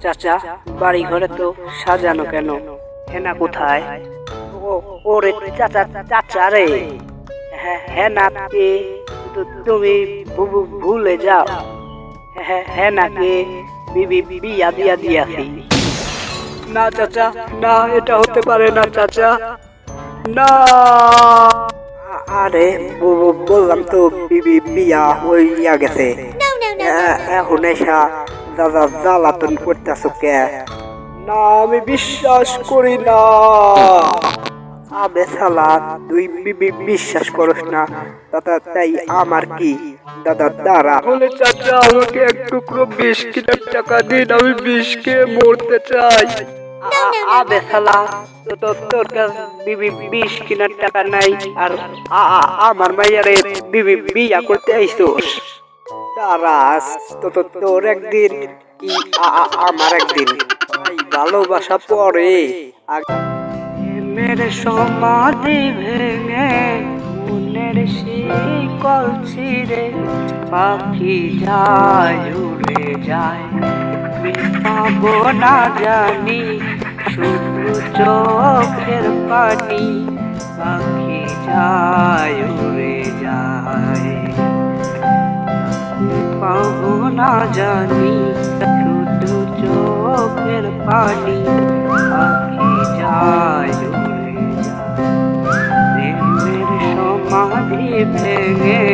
চাচা, বাড়ি ঘরে তো সাজানো কেন? হেনা কোথায়? ওরে চাচা, চাচা রে, হেনাকে তুমি ভুলে যাও। হেনাকে বিয়া দিয়া দিয়াছি। না চাচা, না, এটা হতে পারে না চাচা, না। আরে বললাম তো বিয়া হইয়া গেছে। এখন এসা দাদা জ্বালাতন করতেছো কে? না, আমি বিশ্বাস করি না। আবে শালা, তুই বিশ্বাস করস না দাদা, তাই আমার কি? দাদা দাঁড়া, বলে চাচা আমাকে এক টুকরো বিষ কিলোর টাকা দিন, আমি বিষ খেয়ে মরতে চাই। আবে শালা, তোর কাছে বিষ কেনার টাকা নাই, আর আমার মাইয়ারে বিয়া করতে আইসোস? দাঁড়াস, তোর একদিন কি আমার একদিন, ভালোবাসা পরে। মেরে সমাধি ভেঙে মনের শিকল ছিঁড়ে পাখি যায় উড়ে যায়, পাবো না জানি শুধু চোখের পানি, পাখি যায় উড়ে যায়, পাবো না জানি শুধু চোখের পানি, পাখি যায় উড়ে যায়। প্রেমের সমাধি ভেঙে